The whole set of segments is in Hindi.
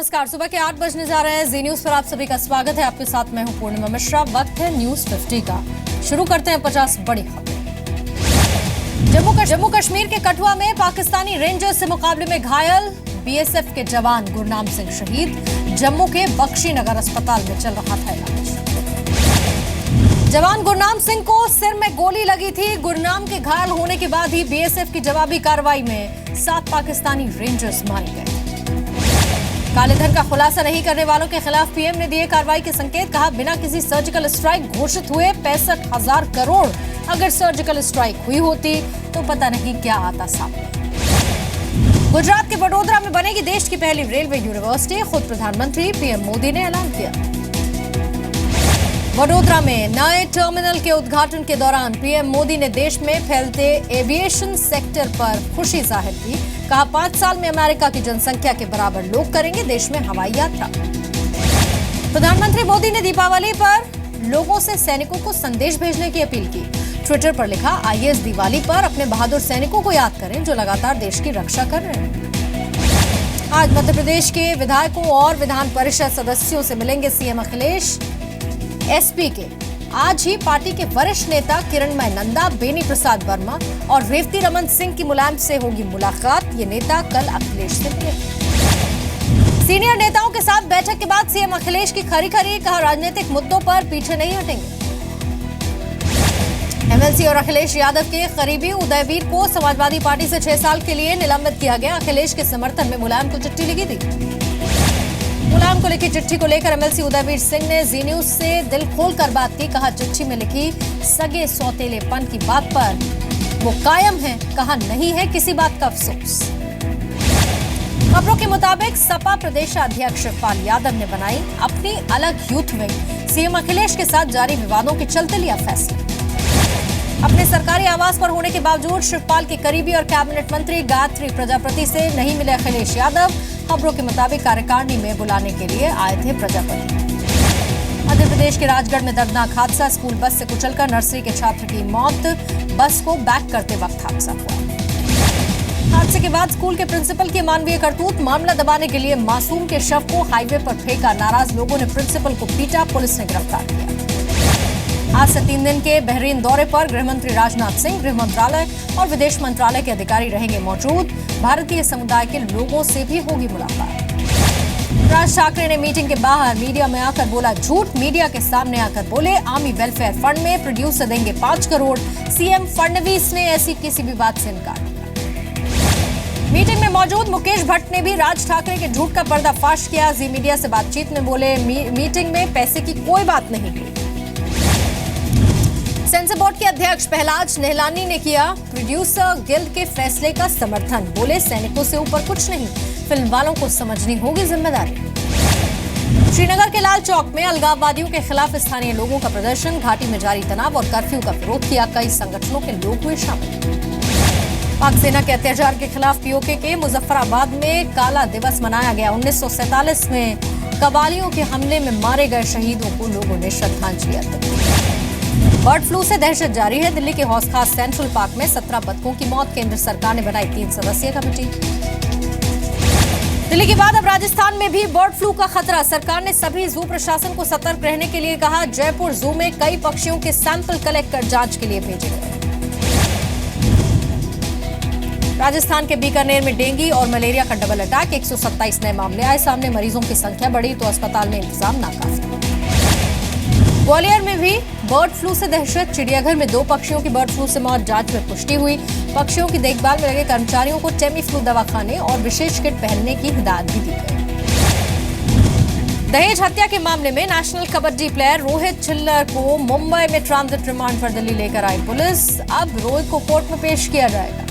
नमस्कार। सुबह के 8 बजने जा रहे हैं। जी न्यूज पर आप सभी का स्वागत है। आपके साथ मैं हूं पूर्णिमा मिश्रा। वक्त है न्यूज 50 का। शुरू करते हैं 50 बड़ी खबरें। जम्मू कश्मीर के कठुआ में पाकिस्तानी रेंजर्स से मुकाबले में घायल बीएसएफ के जवान गुरनाम सिंह शहीद। जम्मू के बख्शीनगर अस्पताल में चल रहा था इलाज। जवान गुरनाम सिंह को सिर में गोली लगी थी। गुरनाम के घायल होने के बाद ही बीएसएफ की जवाबी कार्रवाई में 7 पाकिस्तानी रेंजर्स मारे गए। काले धन का खुलासा नहीं करने वालों के खिलाफ पीएम ने दिए कार्रवाई के संकेत। कहा, बिना किसी सर्जिकल स्ट्राइक घोषित हुए 65,000 करोड़। अगर सर्जिकल स्ट्राइक हुई होती तो पता नहीं क्या आता सामने। गुजरात के वडोदरा में बनेगी देश की पहली रेलवे यूनिवर्सिटी। खुद प्रधानमंत्री पीएम मोदी ने ऐलान किया। वडोदरा में नए टर्मिनल के उद्घाटन के दौरान पीएम मोदी ने देश में फैलते एविएशन सेक्टर पर खुशी जाहिर की। कहा, 5 साल में अमेरिका की जनसंख्या के बराबर लोग करेंगे देश में हवाई यात्रा। प्रधानमंत्री मोदी ने दीपावली पर लोगों से सैनिकों को संदेश भेजने की अपील की। ट्विटर पर लिखा, आइए इस दिवाली पर अपने बहादुर सैनिकों को याद करें जो लगातार देश की रक्षा कर रहे हैं। आज मध्य प्रदेश के विधायकों और विधान परिषद सदस्यों से मिलेंगे सीएम अखिलेश। एसपी के आज ही पार्टी के वरिष्ठ नेता किरणमय नंदा, बेनी प्रसाद वर्मा और रेवती रमन सिंह की मुलायम से होगी मुलाकात। ये नेता कल अखिलेश से मिले। सीनियर नेताओं के साथ बैठक के बाद सीएम अखिलेश की खरी-खरी। कहा, राजनीतिक मुद्दों पर पीछे नहीं हटेंगे। एमएलसी और अखिलेश यादव के करीबी उदयवीर को समाजवादी पार्टी से 6 साल के लिए निलंबित किया गया। अखिलेश के समर्थन में मुलायम को चिट्ठी लिखी थी। मुलायम को लिखी चिट्ठी को लेकर एमएलसी उदयवीर सिंह ने जी न्यूज से दिल खोलकर बात की। कहा, चिट्ठी में लिखी सगे सौतेलेपन की बात पर वो कायम है। कहा, नहीं है किसी बात का अफसोस। खबरों के मुताबिक सपा प्रदेशाध्यक्ष शिवपाल यादव ने बनाई अपनी अलग यूथ विंग। सीएम अखिलेश के साथ जारी विवादों के चलते लिया फैसला। अपने सरकारी आवास पर होने के बावजूद शिवपाल के करीबी और कैबिनेट मंत्री गायत्री प्रजापति से नहीं मिले अखिलेश यादव। खबरों के मुताबिक कार्यकारिणी में बुलाने के लिए आए थे प्रजापति। मध्य प्रदेश के राजगढ़ में दर्दनाक हादसा। स्कूल बस से कुचलकर नर्सरी के छात्र की मौत। बस को बैक करते वक्त हादसा हुआ। हादसे के बाद स्कूल के प्रिंसिपल की मानवीय करतूत। मामला दबाने के लिए मासूम के शव को हाईवे पर फेंका। नाराज लोगों ने प्रिंसिपल को पीटा। पुलिस ने गिरफ्तार किया। आज से 3 दिन के बहरीन दौरे पर गृहमंत्री राजनाथ सिंह, गृह मंत्रालय और विदेश मंत्रालय के अधिकारी रहेंगे मौजूद। भारतीय समुदाय के लोगों से भी होगी मुलाकात। राज ठाकरे ने मीटिंग के बाहर मीडिया में आकर बोला झूठ। मीडिया के सामने आकर बोले, आर्मी वेलफेयर फंड में प्रोड्यूसर देंगे 5 करोड़। सीएम फडणवीस ने ऐसी किसी भी बात से इनकार किया। मीटिंग में मौजूद मुकेश भट्ट ने भी राज ठाकरे के झूठ का पर्दाफाश किया। जी मीडिया से बातचीत में बोले, मीटिंग में पैसे की कोई बात नहीं हुई। सेंसर बोर्ड के अध्यक्ष प्रहलाद निहलानी ने किया प्रोड्यूसर गिल्ड के फैसले का समर्थन। बोले, सैनिकों से ऊपर कुछ नहीं, फिल्म वालों को समझनी होगी जिम्मेदारी। श्रीनगर के लाल चौक में अलगाववादियों के खिलाफ स्थानीय लोगों का प्रदर्शन। घाटी में जारी तनाव और कर्फ्यू का विरोध किया। कई संगठनों के लोग हुए शामिल। पाक सेना के अत्याचार के खिलाफ पीओके के मुजफ्फराबाद में काला दिवस मनाया गया। 1947 में कबालियों के हमले में मारे गए शहीदों को लोगों ने श्रद्धांजलि अर्पित की। बर्ड फ्लू से दहशत जारी है। दिल्ली के हौस खास सेंट्रल पार्क में 17 बतखों की मौत। केंद्र सरकार ने बनाई 3 सदस्यीय कमेटी। दिल्ली के बाद अब राजस्थान में भी बर्ड फ्लू का खतरा। सरकार ने सभी जू प्रशासन को सतर्क रहने के लिए कहा। जयपुर जू में कई पक्षियों के सैंपल कलेक्ट कर जांच के लिए भेजे गए। राजस्थान के बीकानेर में डेंगू और मलेरिया का डबल अटैक। 127 नए मामले आए सामने। मरीजों की संख्या बढ़ी तो अस्पताल में इंतजाम नाकाफी। ग्वालियर में भी बर्ड फ्लू से दहशत। चिड़ियाघर में 2 पक्षियों की बर्ड फ्लू से मौत। जांच में पुष्टि हुई। पक्षियों की देखभाल में लगे कर्मचारियों को टेमी फ्लू दवा खाने और विशेष किट पहनने की हिदायत भी दी गई। दहेज हत्या के मामले में नेशनल कबड्डी प्लेयर रोहित चिल्लर को मुंबई में ट्रांजिट रिमांड पर दिल्ली लेकर आई पुलिस। अब रोहित को कोर्ट में पेश किया जाएगा।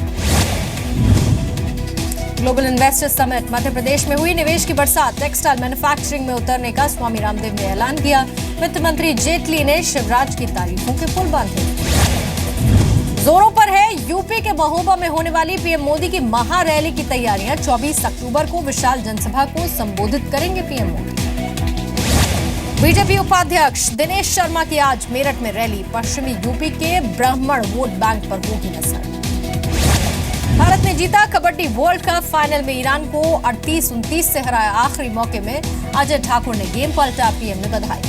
Global investors summit Madhya Pradesh में हुई। निवेश की बरसात। टेक्सटाइल मैन्युफैक्चरिंग में उतरने का स्वामी रामदेव ने ऐलान किया। वित्त मंत्री जेटली ने शिवराज की तारीफों के पुल बांधे। जोरों पर है यूपी के महोबा में होने वाली पीएम मोदी की महा रैली की तैयारियां। 24 अक्टूबर को विशाल जनसभा को संबोधित करेंगे पीएम मोदी। बीजेपी उपाध्यक्ष दिनेश शर्मा की आज मेरठ में रैली। पश्चिमी यूपी के ब्राह्मण वोट बैंक पर होगी नजर। भारत ने जीता कबड्डी वर्ल्ड कप। फाइनल में ईरान को 38-29 से हराया। आखिरी मौके में अजय ठाकुर ने गेम पलटा। पीएम ने बधाई।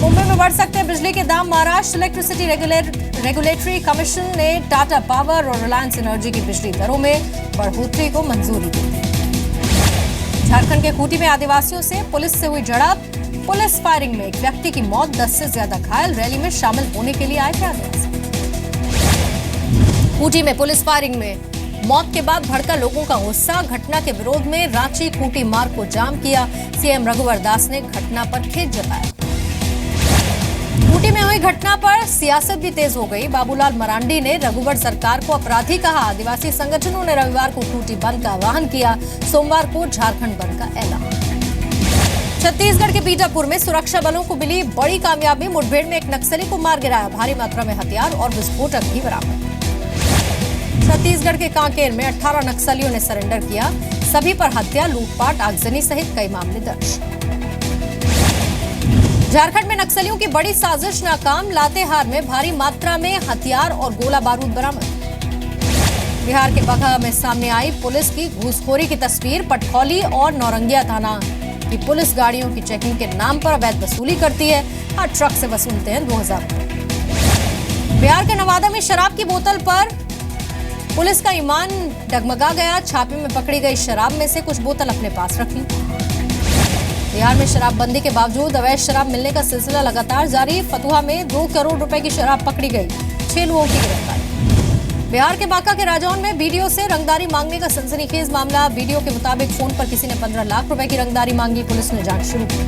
मुंबई में बढ़ सकते हैं बिजली के दाम। महाराष्ट्र इलेक्ट्रिसिटी रेगुलेटरी कमीशन ने टाटा पावर और रिलायंस एनर्जी की बिजली दरों में बढ़ोतरी को मंजूरी दी। झारखंड के खूंटी में आदिवासियों से पुलिस से हुई झड़प। पुलिस फायरिंग में एक व्यक्ति की मौत, 10 से ज्यादा घायल। रैली में शामिल होने के लिए आए थे आदिवासी। खूंटी में पुलिस फायरिंग में मौत के बाद भड़का लोगों का गुस्सा। घटना के विरोध में रांची खूंटी मार्ग को जाम किया। सीएम रघुवर दास ने घटना पर खेद जताया। खूंटी में हुई घटना पर सियासत भी तेज हो गई। बाबूलाल मरांडी ने रघुवर सरकार को अपराधी कहा। आदिवासी संगठनों ने रविवार को खूंटी बंद का आह्वान किया। सोमवार को झारखंड बंद का ऐलान। छत्तीसगढ़ के बीजापुर में सुरक्षा बलों को मिली बड़ी कामयाबी। मुठभेड़ में एक नक्सली को मार गिराया। भारी मात्रा में हथियार और विस्फोटक भी बरामद। छत्तीसगढ़ के कांकेर में 18 नक्सलियों ने सरेंडर किया। सभी पर हत्या, लूटपाट, आगजनी सहित कई मामले दर्ज। झारखंड में नक्सलियों की बड़ी साजिश नाकाम। लातेहार में भारी मात्रा में हथियार और गोला बारूद बरामद। बिहार के बगहा में सामने आई पुलिस की घूसखोरी की तस्वीर। पटखौली और नौरंगिया थाना की पुलिस गाड़ियों की चेकिंग के नाम पर अवैध वसूली करती है। हर ट्रक से वसूलते हैं 2000 रुपए। बिहार के नवादा में शराब की बोतल पर पुलिस का ईमान डगमगा गया। छापे में पकड़ी गई शराब में से कुछ बोतल अपने पास रख ली। बिहार में शराबबंदी के बावजूद अवैध शराब मिलने का सिलसिला लगातार जारी। फतुहा में 2 करोड़ रुपए की शराब पकड़ी गई। 6 लोगों की गिरफ्तारी। बिहार के बांका के राजौन में बीडीओ से रंगदारी मांगने का सनसनीखेज मामला। बीडीओ के मुताबिक फोन पर किसी ने 15 लाख रुपए की रंगदारी मांगी। पुलिस ने जांच शुरू की।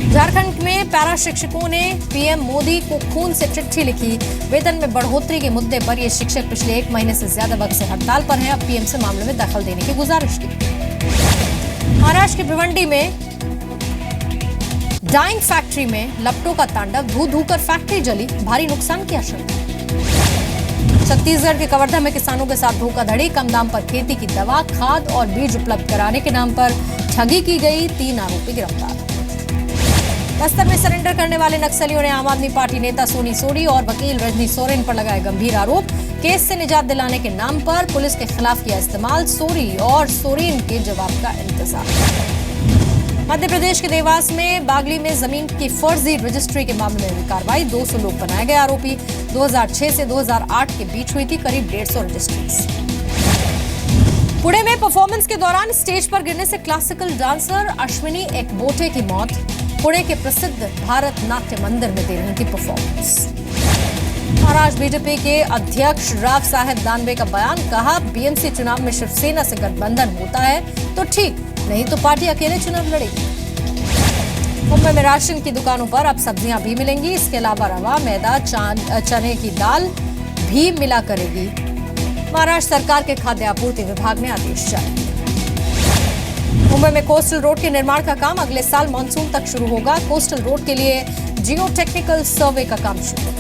झारखंड में पैरा शिक्षकों ने पीएम मोदी को खून से चिट्ठी लिखी। वेतन में बढ़ोतरी के मुद्दे पर ये शिक्षक पिछले 1 महीने से ज्यादा वक्त से हड़ताल पर हैं। अब पीएम से मामले में दखल देने की गुजारिश की। महाराष्ट्र के भिवंडी में डाइंग फैक्ट्री में लपटों का तांडव। धू कर फैक्ट्री जली। भारी नुकसान की आशंका। छत्तीसगढ़ के कवर्धा में किसानों के साथ धोखाधड़ी। कम दाम पर खेती की दवा, खाद और बीज उपलब्ध कराने के नाम पर ठगी की गई। 3 आरोपी गिरफ्तार। बस्तर में सरेंडर करने वाले नक्सलियों ने आम आदमी पार्टी नेता सोनी सोरी और वकील रजनी सोरेन पर लगाए गंभीर आरोप। केस से निजात दिलाने के नाम पर पुलिस के खिलाफ किया इस्तेमाल। सोरी और सोरेन के जवाब का इंतजार। मध्य प्रदेश के देवास में बागली में जमीन की फर्जी रजिस्ट्री के मामले में कार्रवाई। 200 लोग बनाए गए आरोपी। 2006 से 2008 के बीच हुई थी करीब 150 रजिस्ट्रीज। पुणे में परफॉर्मेंस के दौरान स्टेज पर गिरने से क्लासिकल डांसर अश्विनी एकबोटे की मौत। पुणे के प्रसिद्ध भारत नाट्य मंदिर में दे रही थी परफॉर्मेंस। महाराष्ट्र बीजेपी के अध्यक्ष राव साहेब दानवे का बयान। कहा, बीएमसी चुनाव में शिवसेना से गठबंधन होता है तो ठीक, नहीं तो पार्टी अकेले चुनाव लड़ेगी। मुंबई में राशन की दुकानों पर अब सब्जियां भी मिलेंगी। इसके अलावा रवा, मैदा, चने की दाल भी मिला करेगी। महाराष्ट्र सरकार के खाद्य आपूर्ति विभाग ने आदेश जारी। मुंबई में कोस्टल रोड के निर्माण का काम अगले साल मानसून तक शुरू होगा। कोस्टल रोड के लिए जियो टेक्निकल सर्वे का काम शुरू।